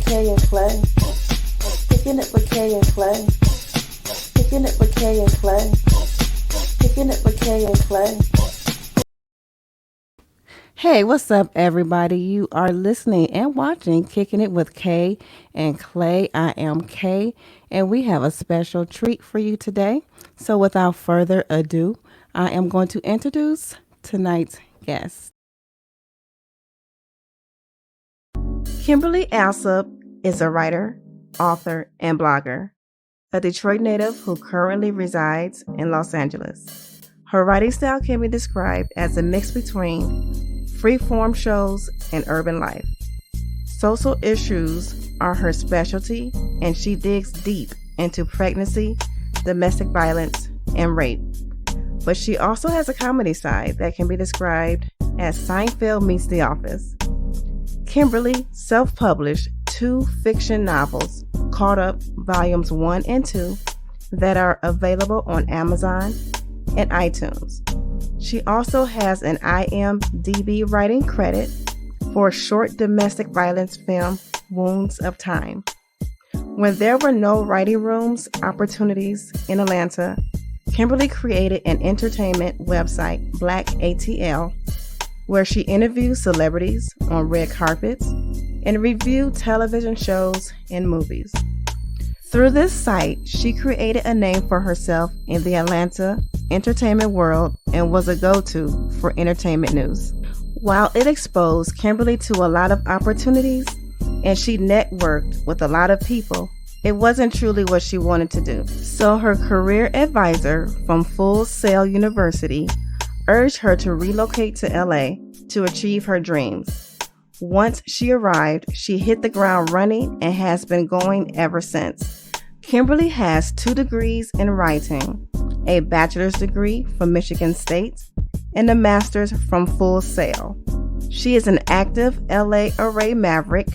Kay and Clay. Kicking it with Kay and Clay. Kicking it with Kay and Clay. Kicking it with Kay and Clay. Hey, what's up, everybody? You are listening and watching Kicking It with Kay and Clay. I am Kay, and we have a special treat for you today. So, without further ado, I am going to introduce tonight's guest. Kimberly Alsup is a writer, author, and blogger, a Detroit native who currently resides in Los Angeles. Her writing style can be described as a mix between free-form shows and urban life. Social issues are her specialty, and she digs deep into pregnancy, domestic violence, and rape. But she also has a comedy side that can be described as Seinfeld meets The Office. Kimberly self-published 2 fiction novels, Caught Up Volumes 1 and 2, that are available on Amazon and iTunes. She also has an IMDb writing credit for a short domestic violence film, Wounds of Time. When there were no writing rooms opportunities in Atlanta, Kimberly created an entertainment website, Black ATL, where she interviews celebrities on red carpets and reviewed television shows and movies. Through this site, she created a name for herself in the Atlanta entertainment world and was a go-to for entertainment news. While it exposed Kimberly to a lot of opportunities and she networked with a lot of people, it wasn't truly what she wanted to do. So her career advisor from Full Sail University urged her to relocate to LA to achieve her dreams. Once she arrived, she hit the ground running and has been going ever since. Kimberly has 2 degrees in writing, a bachelor's degree from Michigan State, and a master's from Full Sail. She is an active LA Array Maverick,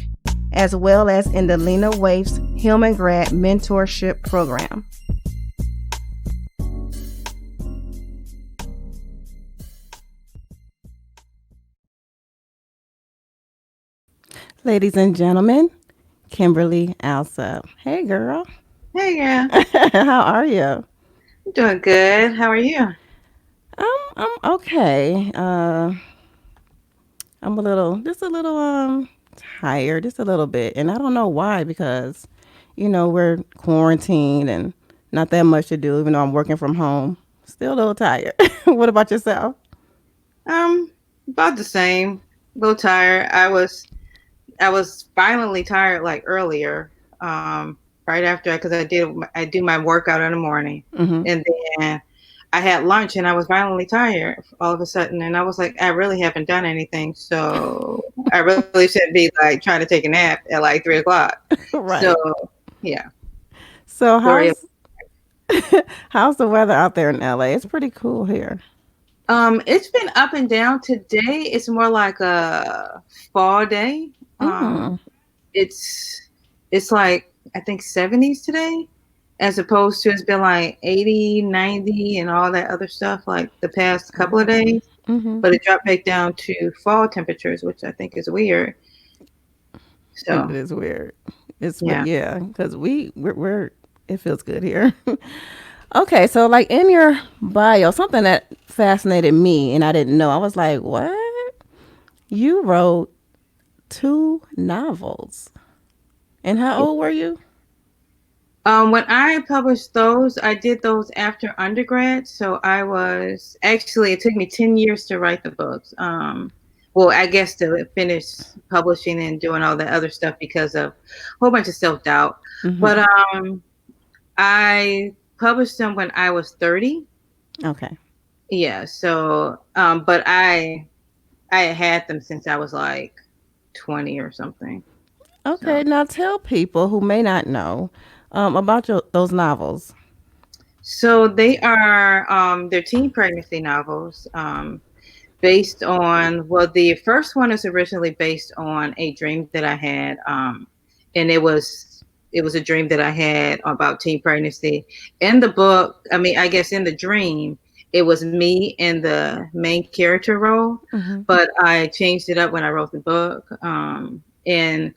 as well as in the Lena Waithe's Hillman Grad Mentorship Program. Ladies and gentlemen, Kimberly Alsup. Hey, girl. Hey, girl. How are you? I'm doing good. How are you? I'm okay. I'm just a little tired, just a little bit, and I don't know why because, we're quarantined and not that much to do, even though I'm working from home. Still a little tired. What about yourself? About the same. A little tired. I was violently tired like earlier. Right after because I do my workout in the morning, Mm-hmm. and then I had lunch and I was violently tired all of a sudden, and I was like, I really haven't done anything, so I really should be like trying to take a nap at like 3 o'clock. Right. So yeah, So sorry. how's the weather out there in LA? It's pretty cool here. It's been up and down. Today it's more like a fall day. Mm. It's it's like I think 70s today, as opposed to it's been like 80, 90 and all that other stuff like the past couple of days. Mm-hmm. But it dropped back down to fall temperatures, which I think is weird. It So is weird. yeah. Yeah, because we're it feels good here. Okay, so like in your bio, something that fascinated me and I didn't know. I was like, what? You wrote 2 novels. And how old were you? When I published those, I did those after undergrad. So it took me 10 years to write the books. Well, I guess to finish publishing and doing all that other stuff because of a whole bunch of self-doubt. Mm-hmm. But I published them when I was 30. Okay. Yeah. So, but I had them since I was like 20 or something. Okay, So. now tell people who may not know about those novels. So they're teen pregnancy novels, based on, well, the first one is originally based on a dream that I had, and it was a dream that I had about teen pregnancy. In the book, I mean, I guess in the dream, it was me in the main character role, Mm-hmm. but I changed it up when I wrote the book, and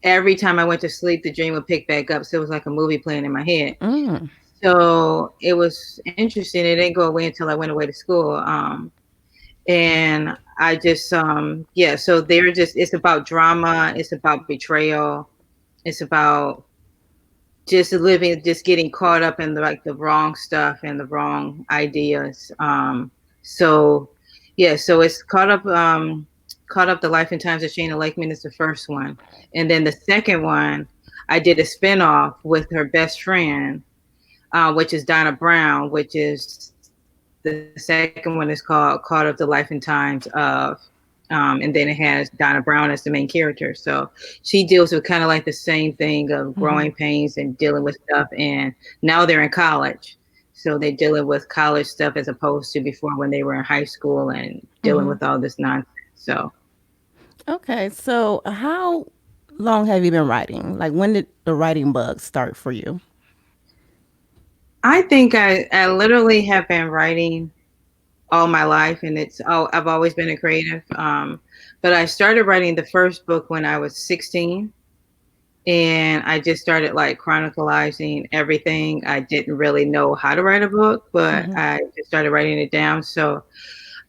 every time I went to sleep, the dream would pick back up. So it was like a movie playing in my head. Mm. So it was interesting. It didn't go away until I went away to school. And I just, yeah, so they're just, it's about drama, it's about betrayal, it's about just living, just getting caught up in the wrong stuff and the wrong ideas. So yeah, so it's caught up the life and times of Shayna Lakeman is the first one. And then the second one, I did a spinoff with her best friend, which is Donna Brown, which is the second one is called Caught Up the Life and Times of, and then it has Donna Brown as the main character. So she deals with kind of like the same thing of growing pains and dealing with stuff. And now they're in college. So they're dealing with college stuff as opposed to before when they were in high school and dealing with all this nonsense. So. Okay, so how long have you been writing? Like, when did the writing bug start for you? I think I literally have been writing all my life, and I've always been a creative. But I started writing the first book when I was 16, and I just started like chronicalizing everything. I didn't really know how to write a book, but I just started writing it down. So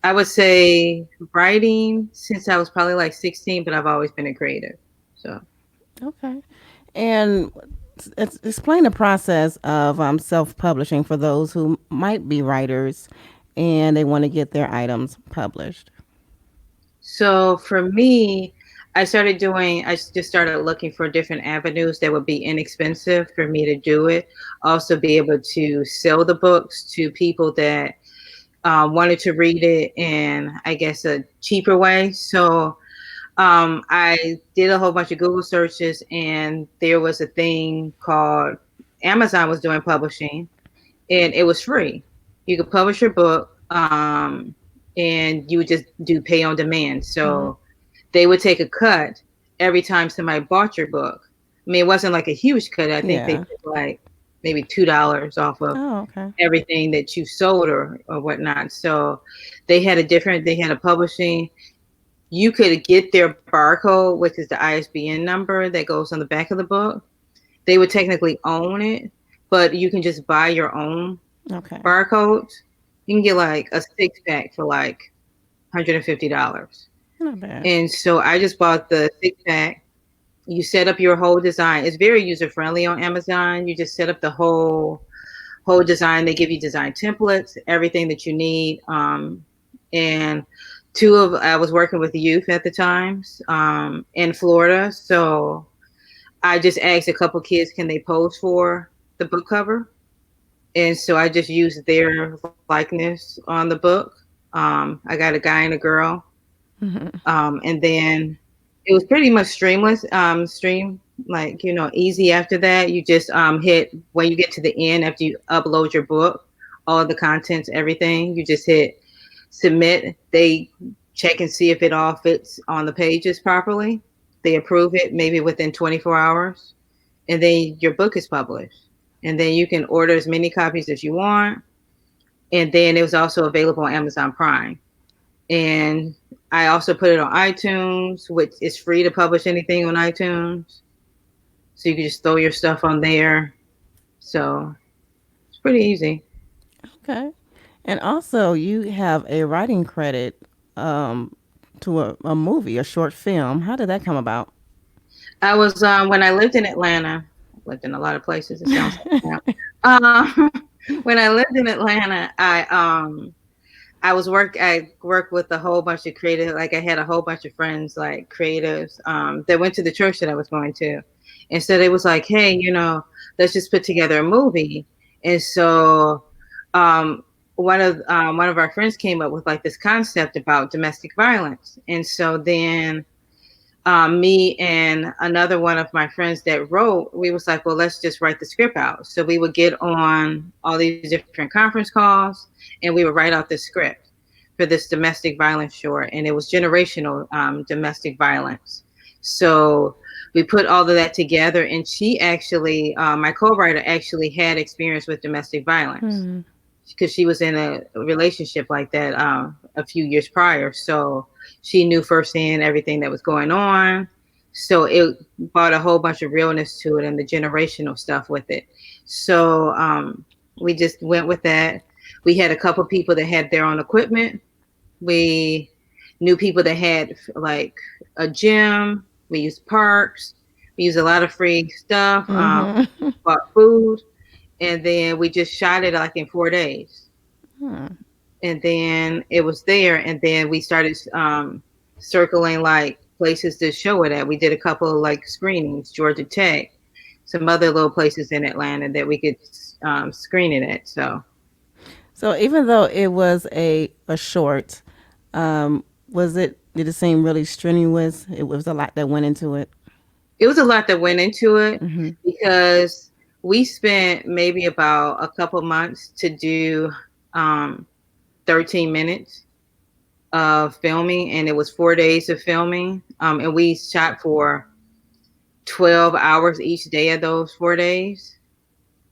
I would say writing since I was probably like 16, but I've always been a creative. So. Okay. And explain the process of self-publishing for those who might be writers and they want to get their items published. So for me, I just started looking for different avenues that would be inexpensive for me to do it. Also be able to sell the books to people that wanted to read it in, I guess, a cheaper way. So I did a whole bunch of Google searches, and there was a thing called Amazon was doing publishing, and it was free. You could publish your book, and you would just do pay on demand. So they would take a cut every time somebody bought your book. I mean, it wasn't like a huge cut. I think they Yeah. took like maybe $2 off of Oh, okay. everything that you sold or whatnot. So they had a publishing. You could get their barcode, which is the ISBN number that goes on the back of the book. They would technically own it, but you can just buy your own Okay. barcodes. You can get like a 6-pack for like $150. Not bad. And so I just bought the 6-pack. You set up your whole design. It's very user friendly on Amazon. You just set up the whole design. They give you design templates, everything that you need. And I was working with youth at the times in Florida. So I just asked a couple kids, can they pose for the book cover? And so I just used their likeness on the book. I got a guy and a girl. And then it was pretty much easy after that. You just hit, when you get to the end, after you upload your book, all the contents, everything, you just hit submit. They check and see if it all fits on the pages properly. They approve it maybe within 24 hours. And then your book is published. And then you can order as many copies as you want. And then it was also available on Amazon Prime. And I also put it on iTunes, which is free to publish anything on iTunes. So you can just throw your stuff on there. So it's pretty easy. Okay. And also, you have a writing credit to a movie, a short film. How did that come about? I was when I lived in Atlanta. I lived in a lot of places. It sounds like now. Um, when I lived in Atlanta, I worked with a whole bunch of creative, like I had a whole bunch of friends, like creatives, that went to the church that I was going to. And so they was like, hey, let's just put together a movie. And so, one of our friends came up with like this concept about domestic violence. And so then, me and another one of my friends that wrote, we was like, well, let's just write the script out. So we would get on all these different conference calls, and we would write out the script for this domestic violence short. And it was generational domestic violence. So we put all of that together, and she actually, my co-writer actually had experience with domestic violence because she was in a relationship like that a few years prior. So she knew firsthand everything that was going on. So it brought a whole bunch of realness to it and the generational stuff with it. So we just went with that. We had a couple people that had their own equipment. We knew people that had like a gym. We used parks. We used a lot of free stuff. Mm-hmm. Bought food, and then we just shot it like in 4 days. Hmm. And then it was there, and then we started circling like places to show it at. We did a couple of like screenings, Georgia Tech, some other little places in Atlanta that we could screen it at. So even though it was a short, was it? Did it seem really strenuous? It was a lot that went into it. It was a lot that went into it Mm-hmm. because we spent maybe about a couple months to do um, 13 minutes of filming, and it was 4 days of filming. And we shot for 12 hours each day of those 4 days.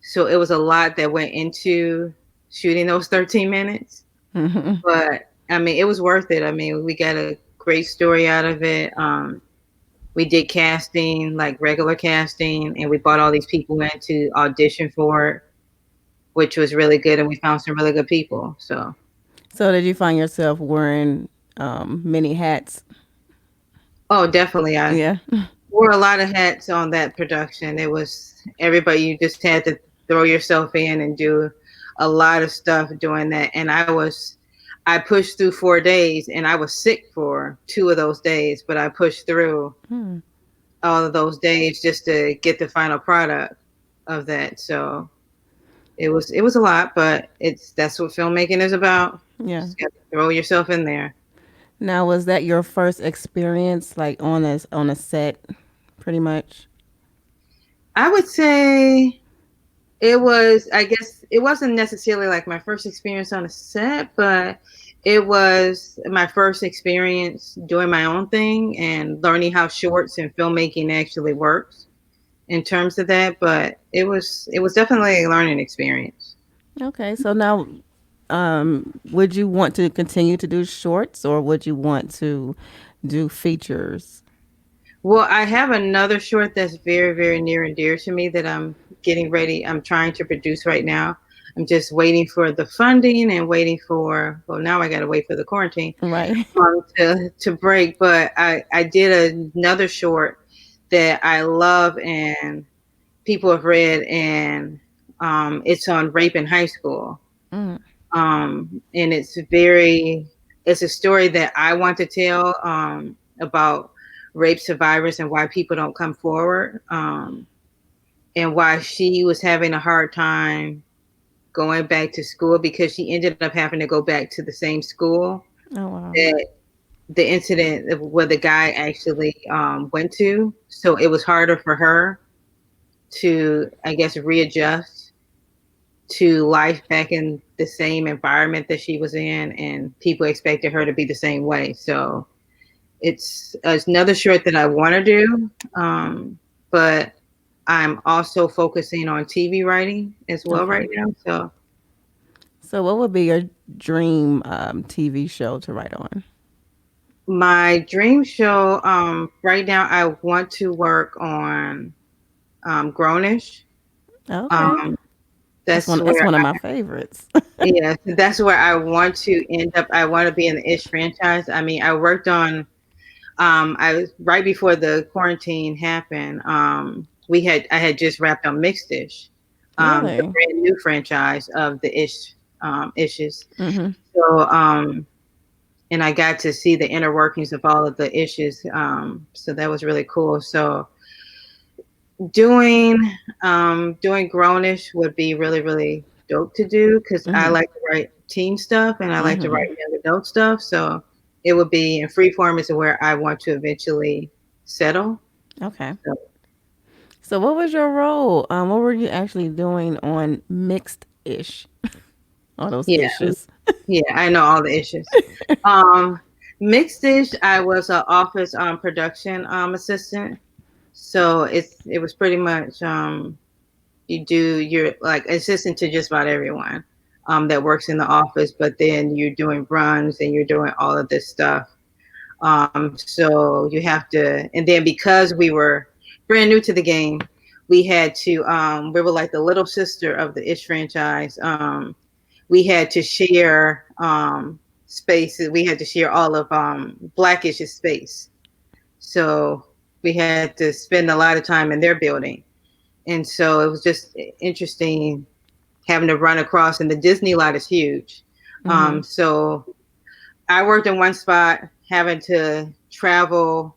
So it was a lot that went into shooting those 13 minutes. Mm-hmm. But I mean, it was worth it. I mean, we got a great story out of it. We did casting, like regular casting, and we brought all these people in to audition for it, which was really good. And we found some really good people. So, So did you find yourself wearing many hats? oh, definitely. I Yeah. wore a lot of hats on that production. It was everybody, you just had to throw yourself in and do a lot of stuff doing that. And I pushed through 4 days, and I was sick for 2 of those days, but I pushed through Hmm. all of those days just to get the final product of that. So it was a lot, but that's what filmmaking is about. Yeah. Just got to throw yourself in there. Now, was that your first experience, like on a set, pretty much? I would say it was, I guess it wasn't necessarily like my first experience on a set, but it was my first experience doing my own thing and learning how shorts and filmmaking actually works in terms of that. But it was definitely a learning experience. Okay. So now, would you want to continue to do shorts, or would you want to do features? Well, I have another short that's very, very near and dear to me that I'm getting ready. I'm trying to produce right now. I'm just waiting for the funding and waiting for, well, now I got to wait for the quarantine Right. to break. But I did another short that I love and people have read, and it's on rape in high school. Mm. And it's a story that I want to tell about rape survivors and why people don't come forward, and why she was having a hard time going back to school because she ended up having to go back to the same school Oh wow. that the incident where the guy actually went to. So it was harder for her to, I guess, readjust to life back in the same environment that she was in, and people expected her to be the same way. So it's another short that I want to do, but I'm also focusing on TV writing as well Okay. right now. So So what would be your dream TV show to write on? my dream show right now, I want to work on Grownish. Okay. Um, That's that's one. That's where one of my favorites. Yeah, so that's where I want to end up. I want to be in the Ish franchise. I mean, I worked on I was right before the quarantine happened. I had just wrapped on Mixed Dish, the Really? brand new franchise of the Ishes. Mm-hmm. So and I got to see the inner workings of all of the Ishes. So that was really cool. So doing doing Grownish would be really, really dope to do because I Mm-hmm. like to write teen stuff and I like to Mm-hmm. write young adult stuff. So it would be in Freeform is where I want to eventually settle. Okay. So So what was your role? What were you actually doing on Mixed Ish? All those yeah, issues. yeah, I know all the issues. Um, Mixed Dish, I was an office production assistant. So it was pretty much you're like assistant to just about everyone that works in the office, but then you're doing runs and you're doing all of this stuff So you have to, and then because we were brand new to the game, we had to, we were like the little sister of the Ish franchise. We had to share spaces. We had to share all of Blackish's space. So we had to spend a lot of time in their building. And so it was just interesting having to run across, and the Disney lot is huge. So I worked in one spot, having to travel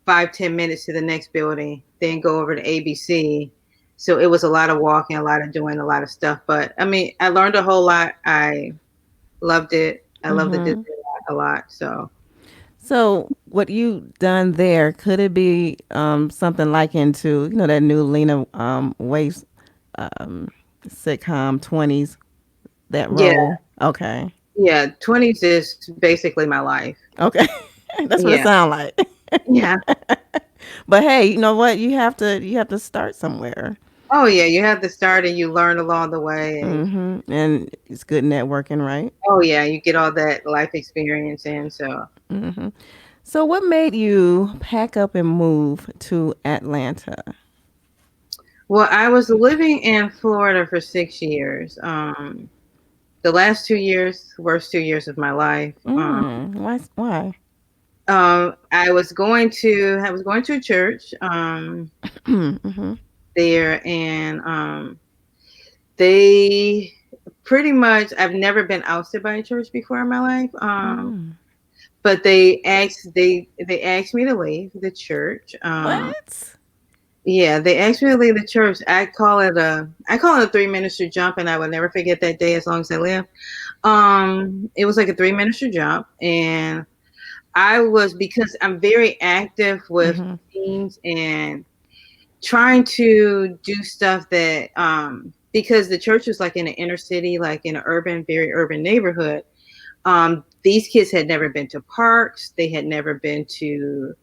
5-10 minutes to the next building, then go over to ABC. So it was a lot of walking, a lot of doing, a lot of stuff. But I mean, I learned a whole lot. I loved it. I love the Disney lot a lot. So, what you done there, could it be something like into, that new Lena Waithe um, sitcom 20s, that Yeah, role? Okay. yeah. 20s is basically my life. Okay. That's what it Yeah, sounds like. yeah. But hey, you know what? You have to start somewhere. Oh yeah, you have to start and you learn along the way, and And it's good networking, right? oh yeah, you get all that life experience, and so. So, what made you pack up and move to Atlanta? Well, I was living in Florida for 6 years. The last 2 years, worst 2 years of my life. Why? Why? I was going to a church Mm-hmm. there, and they pretty much. I've never been ousted by a church before in my life. But they asked me to leave the church. What? Yeah, they asked me to leave the church. I call it a three-minister jump, and I will never forget that day as long as I live. It was like a three-minister jump, and I was, because I'm very active with teens and trying to do stuff that because the church was like in an inner city, like in an very urban neighborhood. These kids had never been to parks. They had never been to,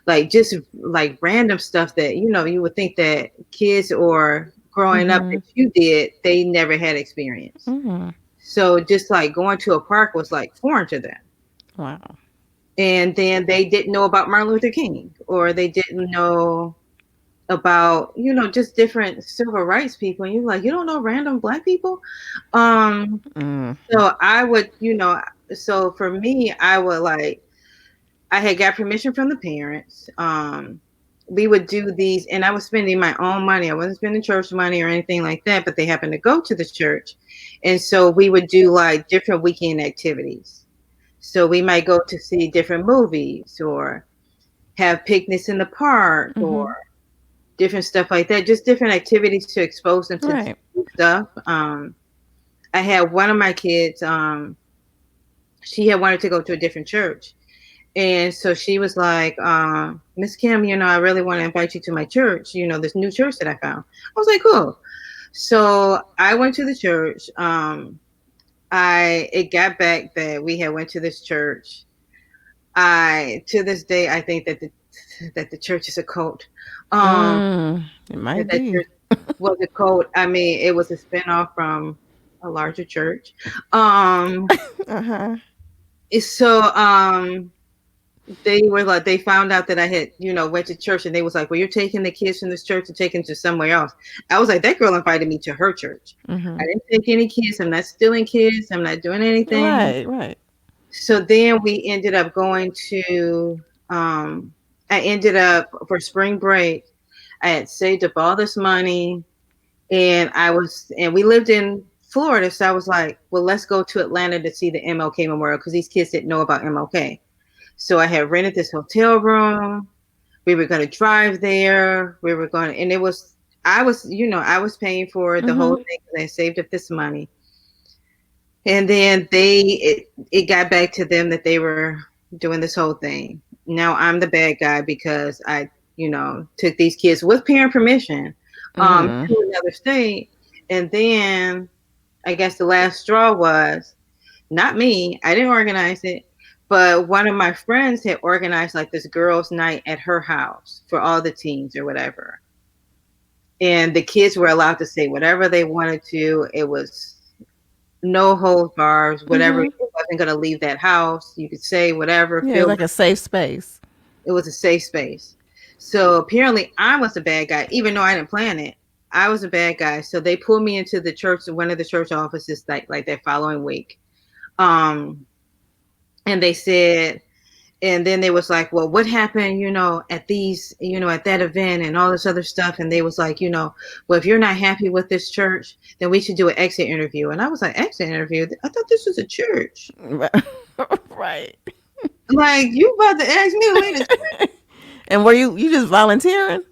like, just like random stuff that you would think that kids or growing up that you did, they never had experience. So just like going to a park was like foreign to them. Wow. And then they didn't know about Martin Luther King, or they didn't know about just different civil rights people. And you're like, you don't know random Black people. So I would, so for me, I would like, I had got permission from the parents. We would do these, and I was spending my own money. I wasn't spending church money or anything like that, but they happened to go to the church. And so we would do like different weekend activities. So we might go to see different movies, or have picnics in the park, or different stuff like that. Just different activities to expose them to Right. stuff. I had one of my kids, she had wanted to go to a different church. And so she was like, Miss Kim, I really want to invite you to my church, this new church that I found. I was like, cool. So I went to the church. It got back that we had went to this church. To this day, I think that the church is a cult. It might That be. church was a cult. I mean, it was a spinoff from a larger church. Um, so they were like, they found out that I had, went to church, and they was like, well, you're taking the kids from this church and taking them to somewhere else. I was like, that girl invited me to her church. I didn't take any kids. I'm not stealing kids. I'm not doing anything. Right. Right. So then we ended up going to, I ended up for spring break. I had saved up all this money, and we lived in Florida. So I was like, well, let's go to Atlanta to see the MLK Memorial, because these kids didn't know about MLK. So I had rented this hotel room. We were going to drive there. We were going, and I was paying for the whole thing, because I saved up this money. And then it got back to them that they were doing this whole thing. Now I'm the bad guy, because I, took these kids with parent permission to another state. And then I guess the last straw was not me. I didn't organize it. But one of my friends had organized like this girls' night at her house for all the teens or whatever. And the kids were allowed to say whatever they wanted to. It was no holds bars, whatever. It wasn't going to leave that house. You could say whatever, Yeah, feel like a safe space. it was a safe space. So apparently I was a bad guy, even though I didn't plan it. I was a bad guy. So they pulled me into the church, one of the church offices, like that following week. And they said, and then they was like, well, what happened, at these, at that event and all this other stuff. And they was like, well, if you're not happy with this church, then we should do an exit interview. And I was like, exit interview? I thought this was a church. Right. Like, you about to ask me to leave the church? And were you just volunteering?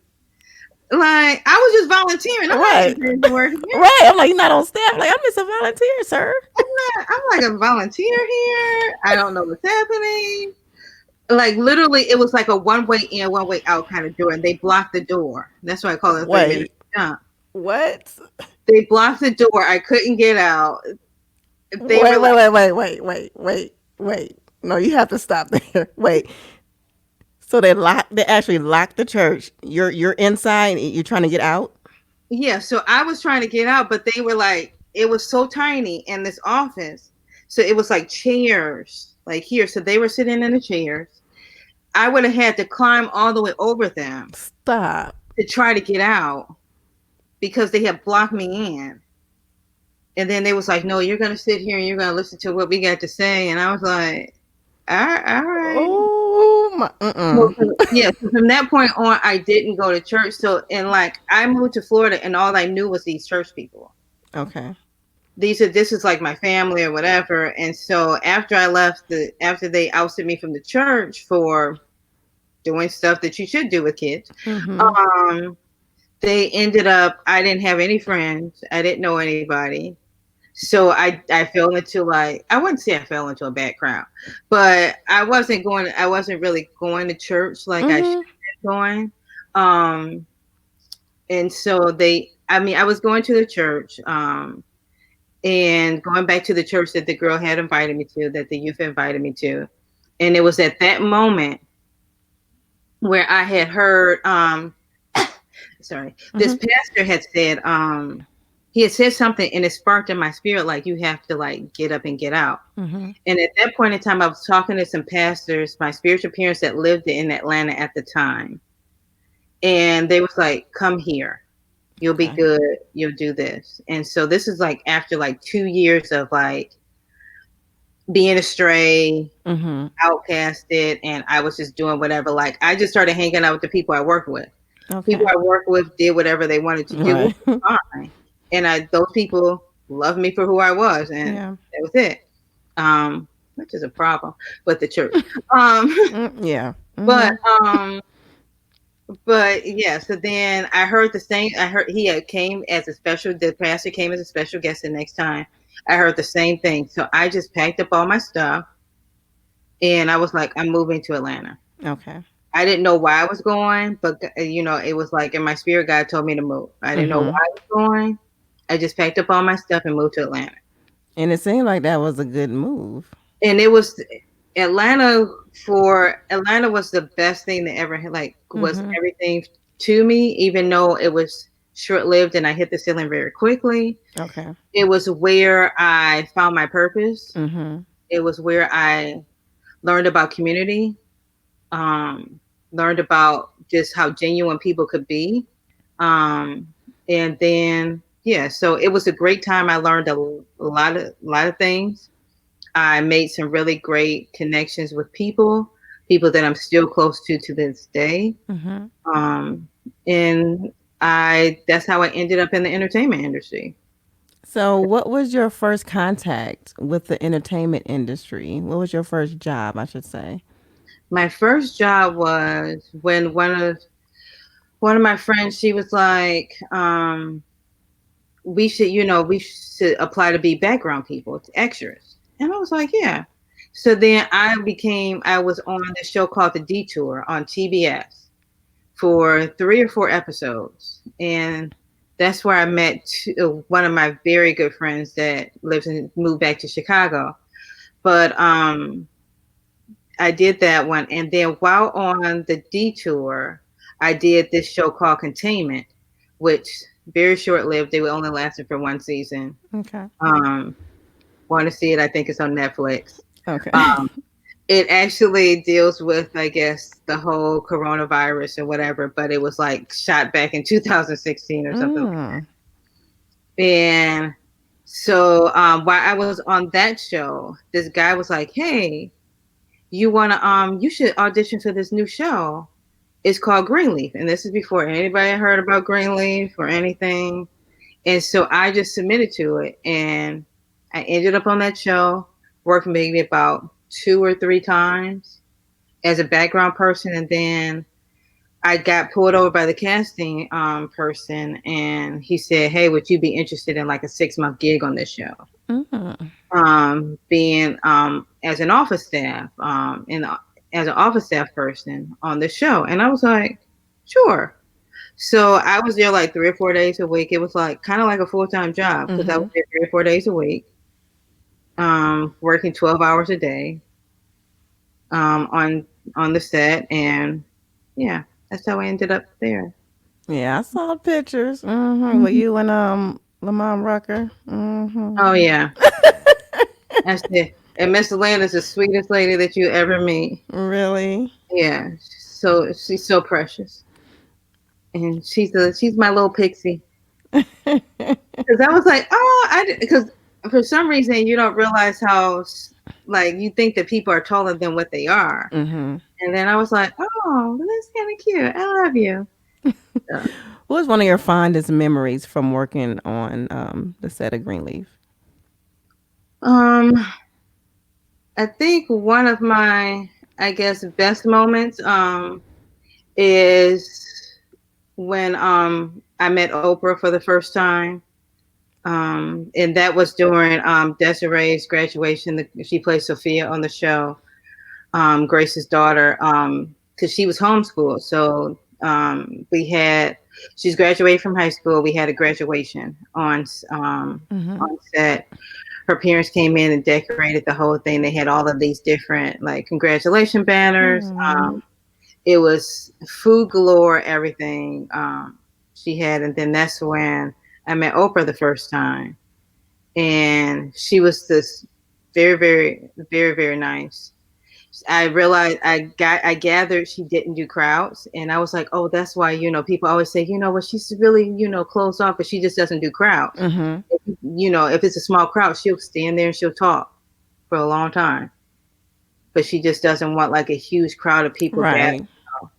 Like, I was just volunteering. I'm Right. not working here. Right. I'm like, you're not on staff. Like, I'm just a volunteer, sir. I'm like a volunteer here. I don't know what's happening. Like, literally, it was like a one-way in, one-way out kind of door, and they blocked the door. That's why I call it a 3-minute jump. What? They blocked the door. I couldn't get out. Wait. No, you have to stop there. Wait. So they actually locked the church. You're inside and you're trying to get out? Yeah, so I was trying to get out, but they were like, it was so tiny in this office. So it was like chairs, like here. So they were sitting in the chairs. I would have had to climb all the way over them. Stop. To try to get out because they had blocked me in. And then they was like, no, you're going to sit here and you're going to listen to what we got to say. And I was like, all right. Oh, my. Yeah, so from that point on, I didn't go to church. So, and like, I moved to Florida and all I knew was these church people. Okay. This is like my family or whatever. And so after I left, after they ousted me from the church for doing stuff that you should do with kids, they ended up, I didn't have any friends. I didn't know anybody. So I fell into I wouldn't say I fell into a bad crowd, but I wasn't really going to church like I should have been going. And so I was going to the church, and going back to the church that the girl had invited me to, that the youth invited me to. And it was at that moment where I had heard, this pastor had said, he had said something and it sparked in my spirit, like, you have to get up and get out. And at that point in time, I was talking to some pastors, my spiritual parents that lived in Atlanta at the time. And they was like, come here. You'll be good. You'll do this. And so this is after 2 years of being astray, outcasted, and I was just doing whatever. I just started hanging out with the people I worked with. Okay. People I worked with did whatever they wanted to do. Right. Fine. And those people loved me for who I was, and that was it. Which is a problem with the church. Yeah. But yeah, so then I heard he came as a special, the pastor came as a special guest the next time. I heard the same thing. So I just packed up all my stuff and I was like, I'm moving to Atlanta. Okay. I didn't know why I was going, but it was in my spirit, God told me to move. I didn't know why I was going. I just packed up all my stuff and moved to Atlanta. And it seemed like that was a good move. And it was Atlanta was the best thing that ever was everything to me, even though it was short-lived and I hit the ceiling very quickly. Okay. It was where I found my purpose. It was where I learned about community, learned about just how genuine people could be. And then, so it was a great time. I learned a lot of things. I made some really great connections with people that I'm still close to this day. And that's how I ended up in the entertainment industry. So what was your first contact with the entertainment industry? What was your first job, I should say? My first job was when one of my friends, she was like, we should apply to be background people, to extras. And I was like, yeah. So then I was on this show called The Detour on TBS for 3 or 4 episodes. And that's where I met one of my very good friends that moved back to Chicago. But I did that one. And then while on The Detour, I did this show called Containment, which very short-lived. They only lasted for 1 season. Okay. want to see it, I think it's on Netflix. Okay. It actually deals with, I guess, the whole coronavirus and whatever, but it was like shot back in 2016 or something. And so while I was on that show, this guy was like, "Hey, you should audition for this new show. It's called Greenleaf." And this is before anybody had heard about Greenleaf or anything. And so I just submitted to it, and I ended up on that show, worked maybe about 2 or 3 times as a background person, and then I got pulled over by the casting person, and he said, "Hey, would you be interested in like a 6-month gig on this show?" Being as an office staff, as an office staff person on the show, and I was like, "Sure." So I was there like 3 or 4 days a week. It was like kind of like a full-time job because I was there 3 or 4 days a week, working 12 hours a day, on the set, and yeah, that's how I ended up there. Yeah, I saw pictures. Were you and Lamont Rucker? Oh yeah, that's it. And Miss Lynn is the sweetest lady that you ever meet. Really? Yeah, so she's so precious, and she's my little pixie. Because I was like, because for some reason you don't realize how, like, you think that people are taller than what they are. And then I was like, oh, that's kind of cute. I love you. So. What was one of your fondest memories from working on the set of Greenleaf? I think one of my, I guess, best moments is when I met Oprah for the first time. And that was during Desiree's graduation. She played Sophia on the show, Grace's daughter, because she was homeschooled. So she's graduated from high school. We had a graduation on set. Her parents came in and decorated the whole thing. They had all of these different like congratulation banners. It was food galore, everything she had. And then that's when I met Oprah the first time. And she was this very, very, very, very nice. I realized I gathered she didn't do crowds, and I was like, oh, that's why, people always say, well, she's really, closed off, but she just doesn't do crowds. If it's a small crowd, she'll stand there and she'll talk for a long time, but she just doesn't want like a huge crowd of people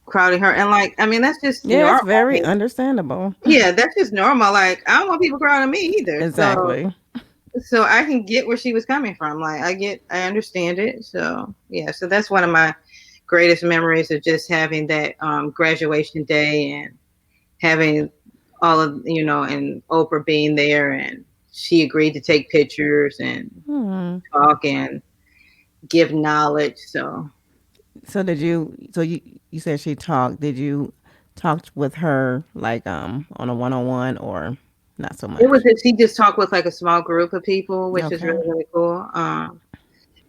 crowding her. And like, I mean, that's just normal. It's very understandable. Yeah, that's just normal. Like, I don't want people crowding me either. Exactly. So I can get where she was coming from. Like, I understand it. So yeah, so that's one of my greatest memories of just having that graduation day and having all of, and Oprah being there, and she agreed to take pictures and talk and give knowledge. So did you? So you said she talked. Did you talk with her like on a 1-on-1 or? Not so much. It was that she just talked with like a small group of people, which is really, really cool.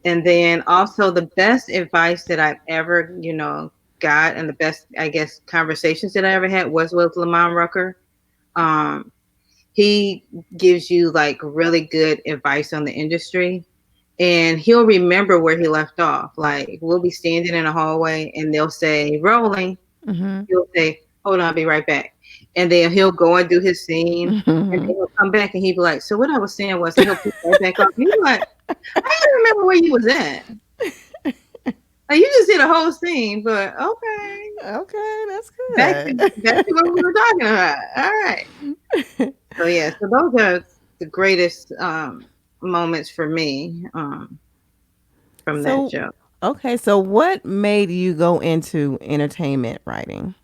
And then also the best advice that I've ever, got, and the best, I guess, conversations that I ever had was with Lamont Rucker. He gives you like really good advice on the industry, and he'll remember where he left off. Like, we'll be standing in a hallway and they'll say rolling. He'll say, hold on, I'll be right back. And then he'll go and do his scene, and then he'll come back and he'll be like, so what I was saying was, he'll pick right back up. He's like, I don't remember where you was at. Like, you just did a whole scene, but okay, that's good. Back to what we were talking about. All right. So yeah, so those are the greatest moments for me from that show. Okay, so what made you go into entertainment writing?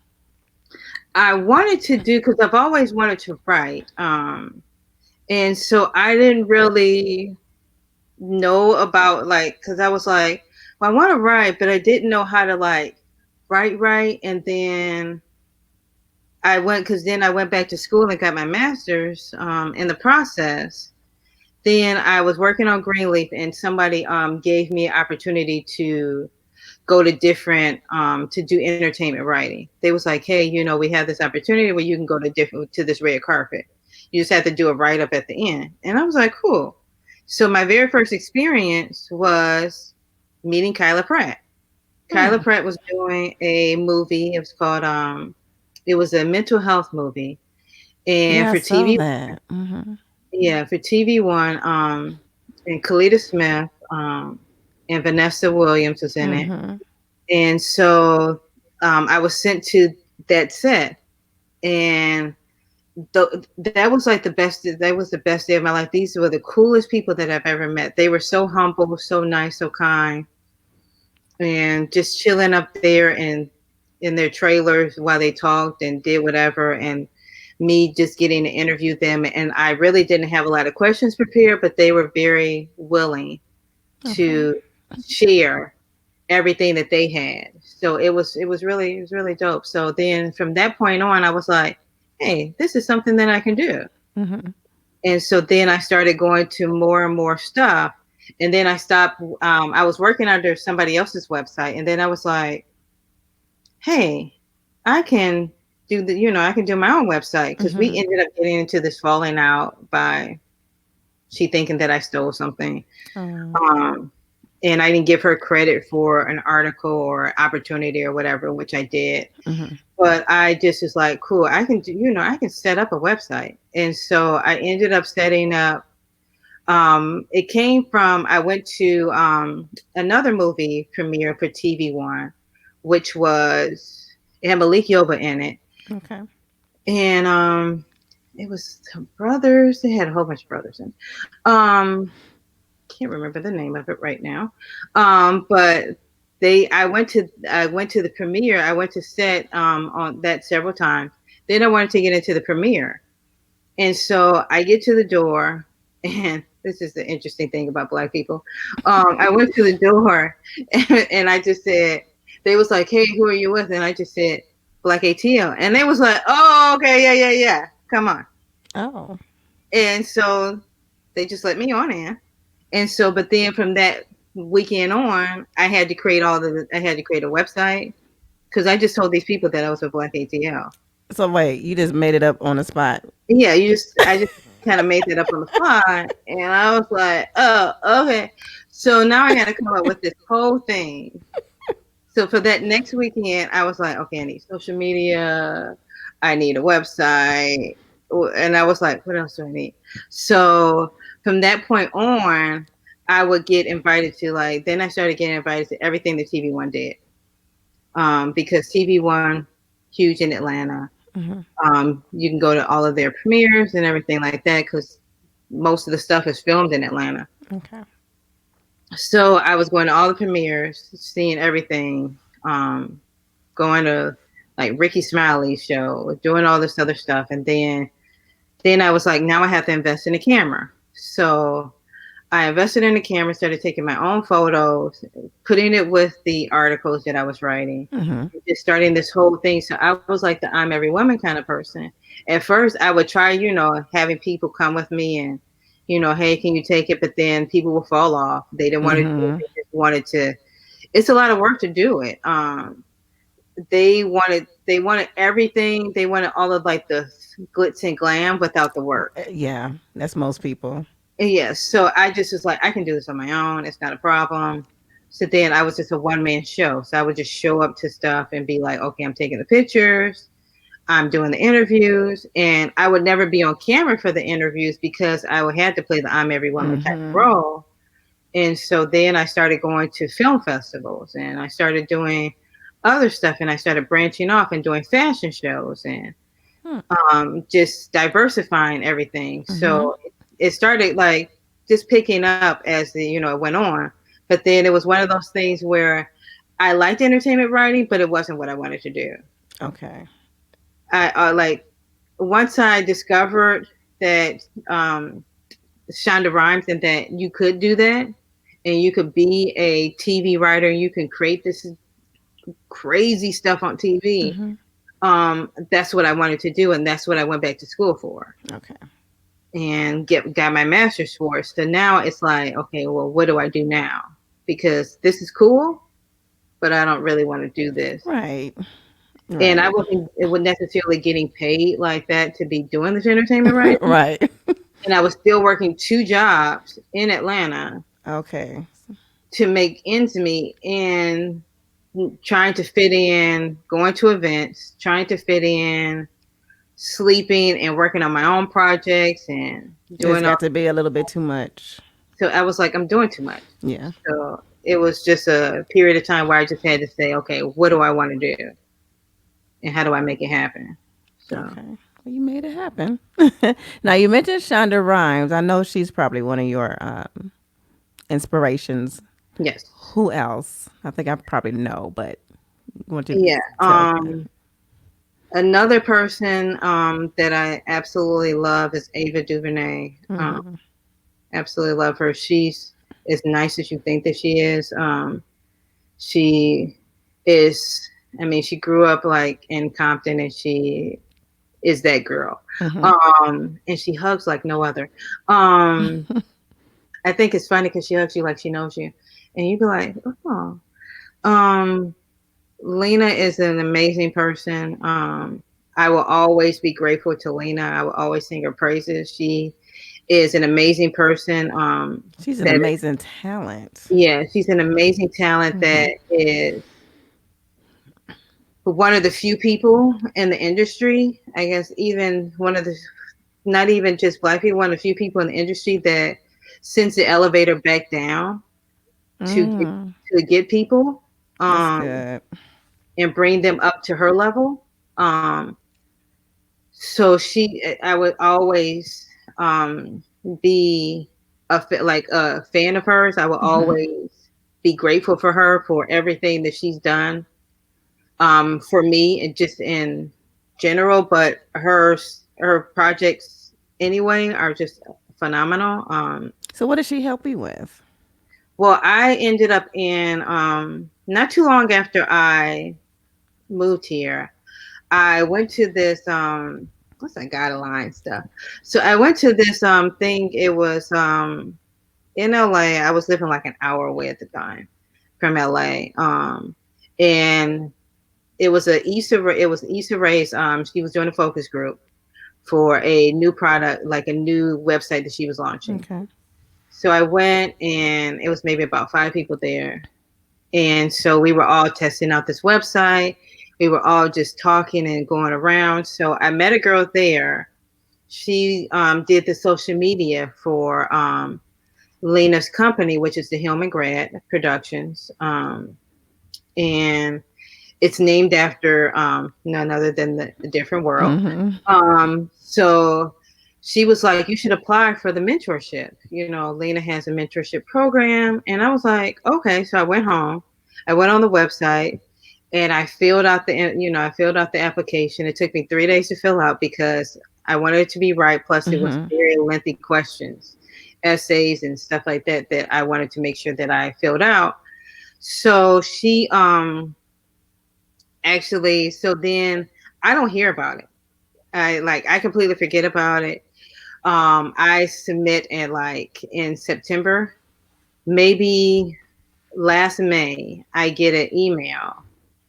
I wanted to do, because I've always wanted to write. And so I didn't really know about, like, because I was like, well, I want to write, but I didn't know how to like write. And then I went back to school and got my master's in the process. Then I was working on Greenleaf, and somebody gave me an opportunity to go to different to do entertainment writing. They was like, hey, we have this opportunity where you can go to this red carpet. You just have to do a write-up at the end. And I was like, cool. So my very first experience was meeting Kyla Pratt. Kyla Pratt was doing a movie. It was called it was a mental health movie. And Yeah, I for saw TV, that. Mm-hmm. yeah, for TV1, and Kalita Smith, and Vanessa Williams was in it. Mm-hmm. And so I was sent to that set, and that was like the best. That was the best day of my life. These were the coolest people that I've ever met. They were so humble, so nice, so kind, and just chilling up there and in their trailers while they talked and did whatever. And me just getting to interview them. And I really didn't have a lot of questions prepared, but they were very willing Okay. to share everything that they had. So it was really dope. So then from that point on, I was like, hey, this is something that I can do. Mm-hmm. And so then I started going to more and more stuff. And then I stopped. I was working under somebody else's website, and then I was like, hey, I can do I can do my own website, because we Mm-hmm. ended up getting into this falling out by she thinking that I stole something. Oh. Um, and I didn't give her credit for an article or opportunity or whatever, which I did. Mm-hmm. But I just was like, cool, I can do, I can set up a website. And so I ended up setting up, it came from, I went to another movie premiere for TV1, which was, it had Malik Yoba in it. Okay. And it was some brothers. They had a whole bunch of brothers in. Can't remember the name of it right now. But I went to the premiere. I went to set on that several times. Then I wanted to get into the premiere, and so I get to the door, and this is the interesting thing about Black people. I went to the door, and I just said, they was like, "Hey, who are you with?" And I just said, "Black ATL," and they was like, "Oh, okay, yeah, come on." Oh. And so they just let me on in. And so, but then from that weekend on, I had to create I had to create a website, because I just told these people that I was with Black ATL. So wait, you just made it up on the spot. Yeah, I just kind of made that up on the fly, and I was like, oh, okay. So now I got to come up with this whole thing. So for that next weekend, I was like, okay, I need social media, I need a website, and I was like, what else do I need? So from that point on, I would get invited to, like, then I started getting invited to everything that TV1 did, because TV1 huge in Atlanta. Mm-hmm. You can go to all of their premieres and everything like that, because most of the stuff is filmed in Atlanta. Okay. So I was going to all the premieres, seeing everything, going to like Ricky Smiley's show, doing all this other stuff. And then I was like, now I have to invest in a camera. So I invested in the camera, started taking my own photos, putting it with the articles that I was writing, just starting this whole thing. So I was like the I'm every woman kind of person. At first, I would try, having people come with me and, hey, can you take it? But then people will fall off. They didn't want to do it. They just wanted to. It's a lot of work to do it. They wanted everything. They wanted all of like the glitz and glam without the work. Yeah, that's most people. Yes. So I just was like, I can do this on my own. It's not a problem. So then I was just a one-man show. So I would just show up to stuff and be like, okay, I'm taking the pictures, I'm doing the interviews, and I would never be on camera for the interviews because I would have to play the I'm every woman type of role. And so then I started going to film festivals, and I started doing other stuff, and I started branching off and doing fashion shows and just diversifying everything. So it started like just picking up as it went on. But then it was one of those things where I liked entertainment writing, but it wasn't what I wanted to do. Okay. I like, once I discovered that Shonda Rhimes, and that you could do that, and you could be a TV writer, and you can create this crazy stuff on TV. That's what I wanted to do, and that's what I went back to school for. Okay. And got my master's for it. So now it's like, okay, well, what do I do now? Because this is cool, but I don't really want to do this. Right. And I wasn't necessarily getting paid like that to be doing this entertainment, right? Right. and I was still working 2 jobs in Atlanta Okay. to make ends meet, and trying to fit in, going to events, trying to fit in, sleeping and working on my own projects and It's doing all. got to be a little bit too much. So I was like, I'm doing too much. Yeah. So it was just a period of time where I just had to say, okay, what do I want to do? And how do I make it happen? So, Okay. Well, you made it happen. Now, you mentioned Shonda Rhimes. I know she's probably one of your inspirations. yes. Who else? I think I probably know, but want you to Yeah. tell. Another person that I absolutely love is Ava DuVernay. Mm-hmm. Absolutely love her. She's as nice as you think that she is. She is, I mean, she grew up like in Compton, and she is that girl. And she hugs like no other. I think it's funny because she hugs you like she knows you, and you be like, oh. Lena is an amazing person. I will always be grateful to Lena. I will always sing her praises. She is an amazing person. She's an amazing talent. Yeah, she's an amazing talent that is one of the few people in the industry. I guess even one of the, not even just Black people, one of the few people in the industry that sends the elevator back down to get people. That's good. And bring them up to her level. So I would always be a fan of hers. I will always be grateful for her for everything that she's done for me and just in general. But her projects anyway are just phenomenal. So what did she help you with? Well, I ended up in not too long after I moved here, I went to this what's that guideline stuff. So I went to this thing. It was in LA. I was living like an hour away at the time from LA. And it was an Issa Rae's she was doing a focus group for a new product, like a new website that she was launching. Okay. So I went, and it was maybe about 5 people there. And so we were all testing out this website. We were all just talking and going around. So I met a girl there. She did the social media for Lena's company, which is the Hillman Grad Productions. And it's named after none other than the Different World. So she was like, you should apply for the mentorship. You know, Lena has a mentorship program. And I was like, okay. So I went home. I went on the website, and I filled out the application. It took me 3 days to fill out because I wanted it to be right. Plus, it was very lengthy questions, essays, and stuff like that I wanted to make sure that I filled out. So she so then I don't hear about it. I completely forget about it. I submit in September, maybe last May, I get an email,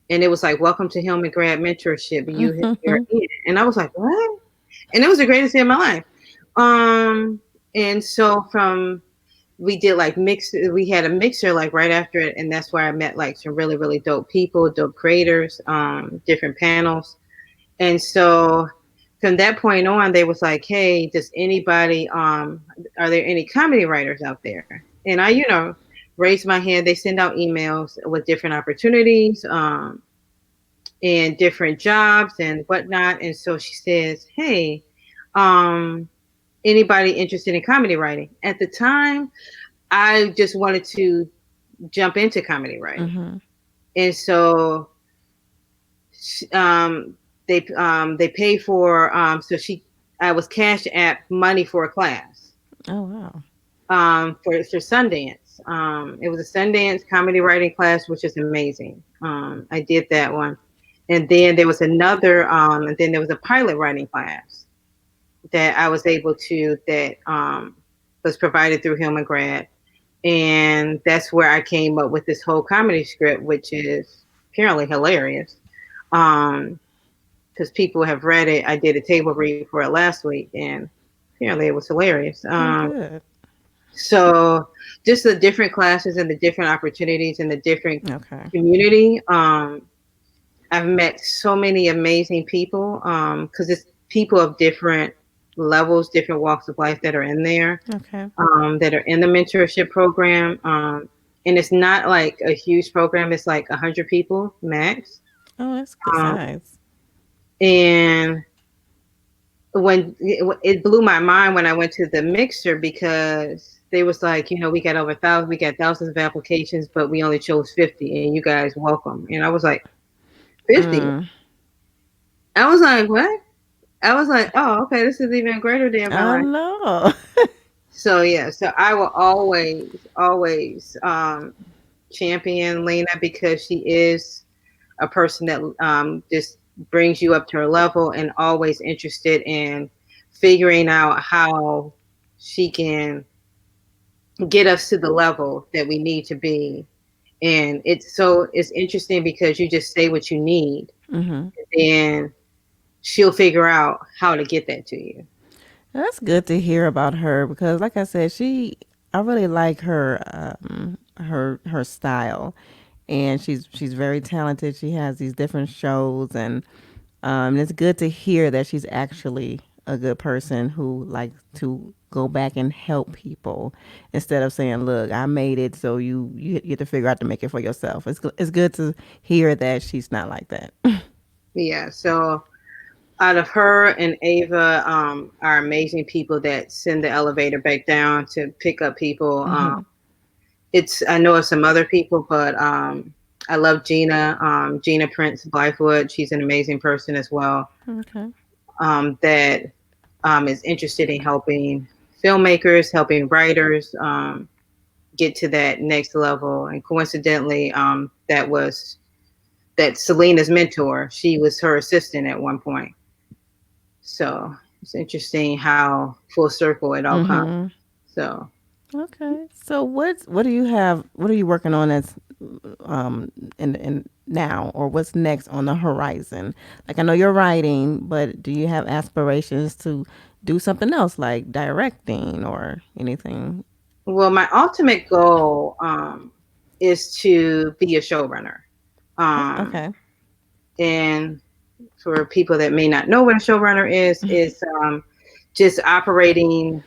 and it was like, welcome to Hillman Grad Mentorship. You're in. And I was like, what? And it was the greatest day of my life. And so we did we had a mixer like right after it. And that's where I met like some really, really dope people, dope creators, different panels. And so from that point on, they was like, hey, does anybody, are there any comedy writers out there? And I, raised my hand. They send out emails with different opportunities and different jobs and whatnot. And so she says, hey, anybody interested in comedy writing? At the time, I just wanted to jump into comedy writing. And so they pay for I was Cash App money for a class. Oh wow. For Sundance. It was a Sundance comedy writing class, which is amazing. I did that one. And then there was another and then there was a pilot writing class that I was able to that was provided through Hillman Grad. And that's where I came up with this whole comedy script, which is apparently hilarious. Because people have read it. I did a table read for it last week, and apparently it was hilarious. Oh, good. So just the different classes and the different opportunities and the different Okay. community. I've met so many amazing people because it's people of different levels, different walks of life that are in there, Okay. that are in the mentorship program. And it's not like a huge program. It's like 100 people max. Oh, that's good Um, size. and when it blew my mind when I went to the mixer because they was like, we got over 1,000, we got thousands of applications, but we only chose 50, and you guys welcome. And I was like, 50? Mm, I was like, what? I was like, oh, okay, this is even a greater day of my I life. know. So yeah, so I will always champion Lena because she is a person that just brings you up to her level and always interested in figuring out how she can get us to the level that we need to be. And it's interesting because you just say what you need, Mm-hmm. and she'll figure out how to get that to you. That's good to hear about her because, like I said, I really like her style, and she's very talented. She has these different shows, and it's good to hear that she's actually a good person who likes to go back and help people instead of saying, "Look, I made it, so you get to figure out to make it for yourself." It's good to hear that she's not like that. Yeah. So out of her and Ava are amazing people that send the elevator back down to pick up people. Mm-hmm. I know of some other people, but I love Gina, Gina Prince Blythewood. She's an amazing person as well. Okay. That is interested in helping filmmakers, helping writers get to that next level. And coincidentally, that Selena's mentor. She was her assistant at one point. So it's interesting how full circle it all comes. Mm-hmm. So Okay. So what do you have? What are you working on as in now, or what's next on the horizon? Like I know you're writing, but do you have aspirations to do something else like directing or anything? well, my ultimate goal is to be a showrunner. Um, Okay. and for people that may not know what a showrunner is just operating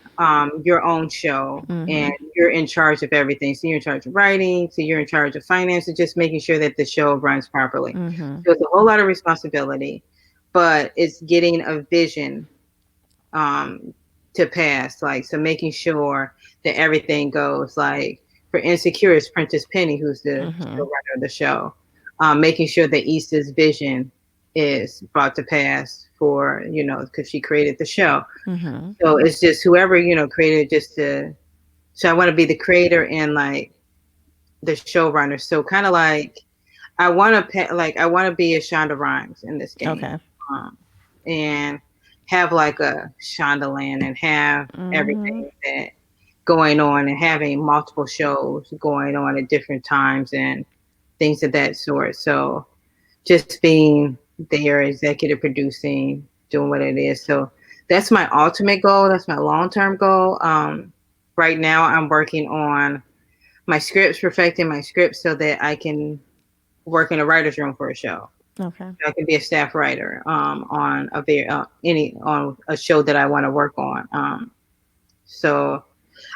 your own show, Mm-hmm. and you're in charge of everything. So you're in charge of writing, so you're in charge of finance, and just making sure that the show runs properly. Mm-hmm. So it's a whole lot of responsibility, but it's getting a vision um, to pass. Like, so making sure that everything goes. Like for Insecure, it's Prentice Penny, who's the Mm-hmm. showrunner of the show, making sure that Issa's vision is brought to pass for, because she created the show. Mm-hmm. So it's just whoever, created so I want to be the creator and like the showrunner. So kind of like I want to be a Shonda Rhimes in this game, Okay. and have like a Shondaland and have Mm-hmm. everything that going on and having multiple shows going on at different times and things of that sort. So just being there, executive producing, doing what it is. So that's my ultimate goal. That's my long-term goal. Right now I'm working on my scripts, perfecting my scripts so that I can work in a writer's room for a show. Okay. I can be a staff writer on on a show that I want to work on. So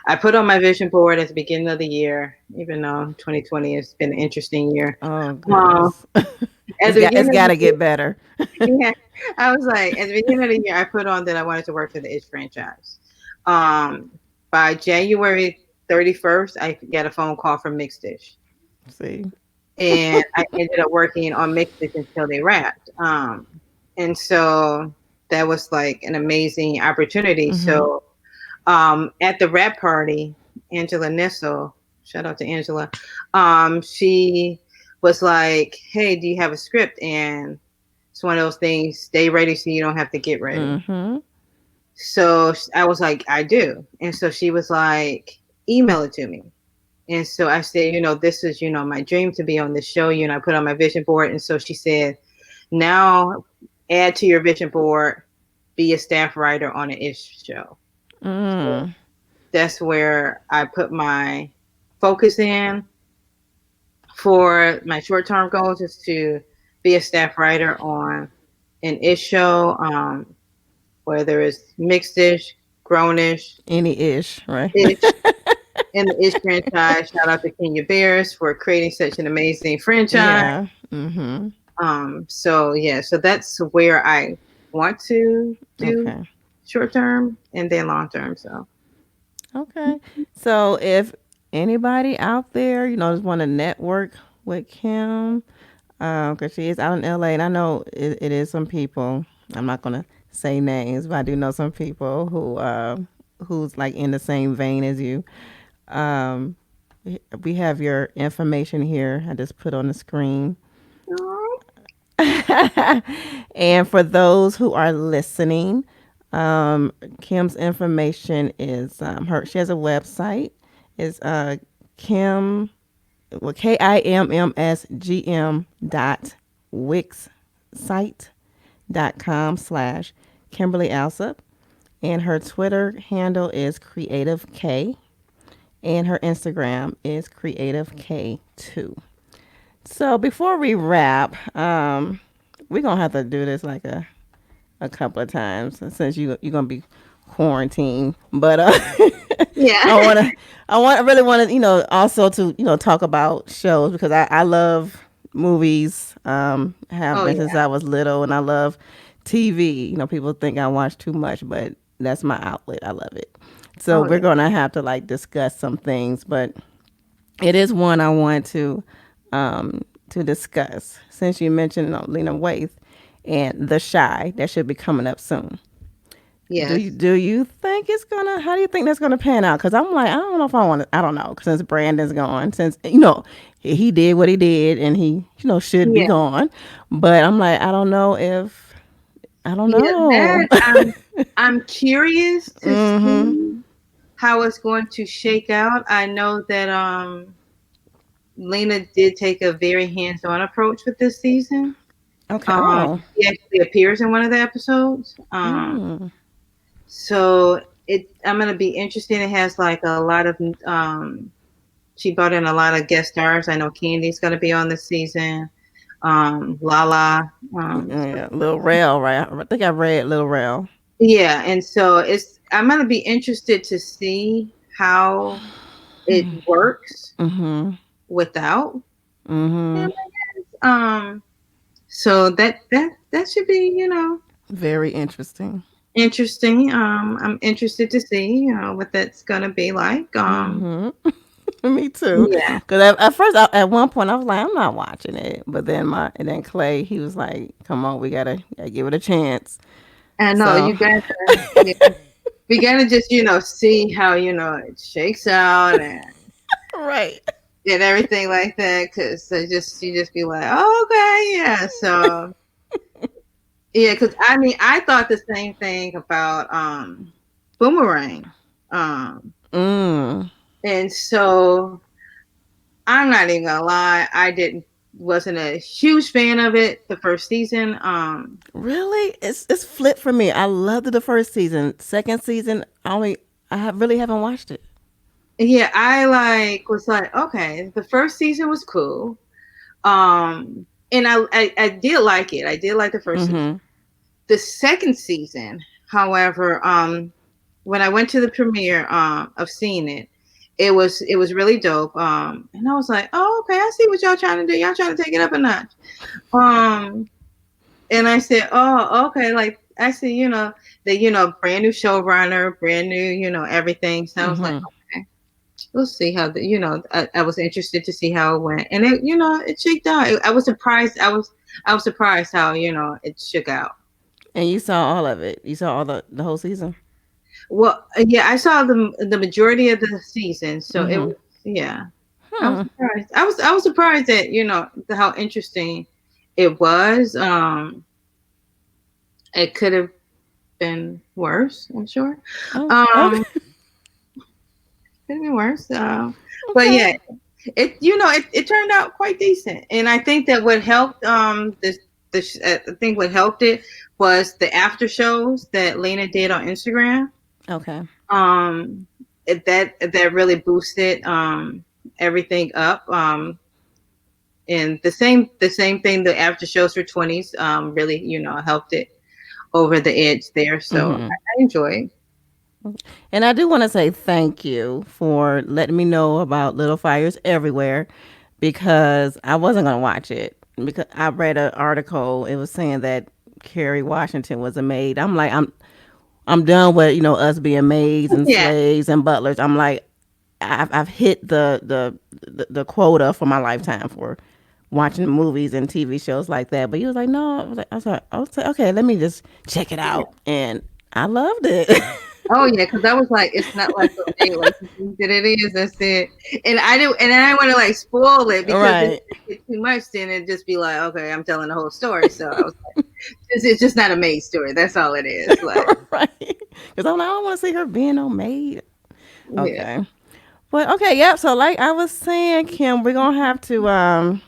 I put on my vision board at the beginning of the year, even though 2020 has been an interesting year. Oh Um, goodness. at the It's beginning of got the to get better. year, yeah, I was like, at the beginning of the year, I put on that I wanted to work for the Itch franchise. Um, by January 31st, I got a phone call from Mixed Dish, See. and I ended up working on Mixed Dish until they wrapped. And so that was like an amazing opportunity. Mm-hmm. So at the wrap party, Angela Nissel, shout out to Angela, she was like, "Hey, do you have a script?" And it's one of those things, stay ready so you don't have to get ready. Mm-hmm. So I was like, I do. And so she was like, email it to me. And so I said, this is, my dream to be on this show. I put on my vision board. And so she said, now add to your vision board, be a staff writer on an ish show. So Mm. that's where I put my focus in for my short term goals is to be a staff writer on an ish show, whether it's mixed ish, grownish, Any ish, right? ish, in the ish franchise. Shout out to Kenya Bears for creating such an amazing franchise. Yeah. Mm-hmm. So yeah, so that's where I want to do Okay. short term and then long term. So Okay. So if anybody out there, just want to network with Kim, because she is out in LA, and I know it is some people. I'm not gonna say names, but I do know some people who's like in the same vein as you. Um, we have your information here. I just put on the screen. And for those who are listening, Kim's information is she has a website. It's Kim well KIMMSGM dot wixsite.com/ Kimberly Alsup, and her Twitter handle is Creative K, and her Instagram is Creative K2. So before we wrap, we're gonna have to do this like a couple of times since you're gonna be quarantined. But yeah. I really want to also to talk about shows because I love movies. Have Oh been since yeah. I was little, and I love TV. People think I watch too much, but that's my outlet. I love it. So Oh we're yeah. gonna have to like discuss some things, but it is one I want to discuss since you mentioned Lena Waithe and The Shy that should be coming up soon. Do Yes. you think it's gonna? How do you think that's gonna pan out? Because I'm like, I don't know if I want to. I don't know since Brandon's gone, since he did what he did, and he should be Yeah. gone. But I'm like, I don't know if I don't Yeah. know. That I'm curious to Mm-hmm. see how it's going to shake out. I know that Lena did take a very hands on approach with this season. Okay. Oh. He actually appears in one of the episodes. Mm. So I'm gonna be interested. It has like a lot of she brought in a lot of guest stars. I know Candy's gonna be on this season. Lala. Yeah. Little Rail, right? I think I read Little Rail. Yeah, and so I'm gonna be interested to see how it works Mm-hmm. without Mm-hmm. him. Um, so that should be Very interesting. interesting. I'm interested to see what that's gonna be like. Mm-hmm. Me too. Yeah. Because at first, at one point, I was like, I'm not watching it. But then and then Clay, he was like, come on, we gotta give it a chance. I know So, you gotta, yeah, we gotta just see how it shakes out right. and everything like that. Cause you just be like, oh, okay, yeah. So yeah, cause I mean, I thought the same thing about Boomerang, Mm. and so I'm not even gonna lie, wasn't a huge fan of it the first season. Really? It's flipped for me. I loved the first season. Second season, really haven't watched it. Yeah, was like, okay, the first season was cool. And I did like it. I did like the first season. Mm-hmm. The second season, however, when I went to the premiere of seeing it, it was really dope. And I was like, oh, okay, I see what y'all trying to do. Y'all trying to take it up a notch. And I said, oh, okay, like I see, the brand new showrunner, brand new, everything. So I was like, Mm-hmm. okay, we'll see how I was interested to see how it went, and it shaked out. I was surprised. I was surprised how it shook out. And you saw all of it. You saw all the whole season. Well, yeah, I saw the majority of the season, so it Mm-hmm. was yeah. I was Hmm. surprised. I was surprised that how interesting it was. It could have been worse, I'm sure. Oh. Okay. Um, could have been worse. But Okay. yeah, it turned out quite decent, and I think that what helped I think what helped it was the after shows that Lena did on Instagram. Okay. That really boosted everything up. And the same thing, the after shows for 20s really, helped it over the edge there. So I enjoy. And I do want to say thank you for letting me know about Little Fires Everywhere, because I wasn't going to watch it, because I read an article. It was saying that Kerry Washington was a maid. I'm like, I'm done with us being maids and Yeah. slaves and butlers. I'm like, I've hit the quota for my lifetime for watching movies and TV shows like that. But he was like, no. I was like, okay, let me just check it out, and I loved it. Oh yeah, because I was like, it's not like okay, like that it is. That's it. And I do, and I want to like spoil it, because if Right. it gets too much, then it'd just be like, okay, I'm telling the whole story. So I was like, it's just not a maid story. That's all it is. Like, Right. Because I'm like, I don't want to see her being no maid. yeah, Okay. But okay, yep. So like I was saying, Kim, we're gonna have to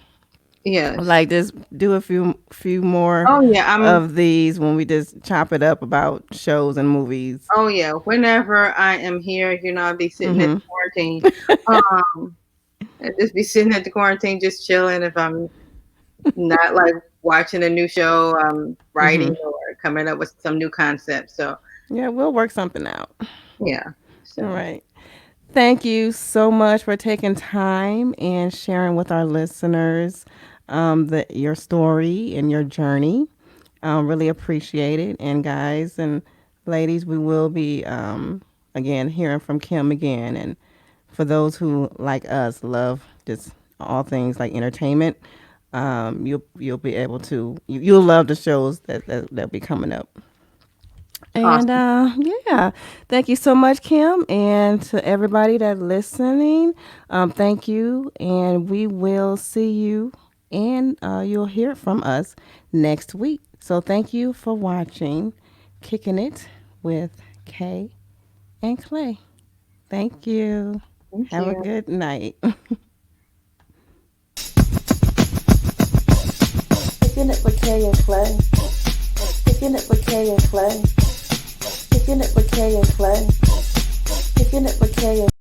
yes. like just do a few more Oh yeah, of these when we just chop it up about shows and movies. Oh yeah, whenever I am here, I'll be sitting at the quarantine. I'd just be sitting at the quarantine, just chilling. If I'm not like watching a new show, I'm writing or coming up with some new concept. So Yeah, we'll work something out. yeah. So All right. Thank you so much for taking time and sharing with our listeners your story and your journey. Really appreciate it. And guys and ladies, we will be again hearing from Kim again. And for those who like us love just all things like entertainment, you'll be able to you'll love the shows that'll be coming up. And awesome. yeah, thank you so much, Kim, and to everybody that's listening. Thank you, and we will see you, and you'll hear from us next week. So thank you for watching Kicking It with Kay and Clay. Thank you. Thank Have a you. good night. Kicking it with Kay and Clay. Kicking it with Kay and Clay. Kicking it with Kay and Clay. Kicking it with Kay and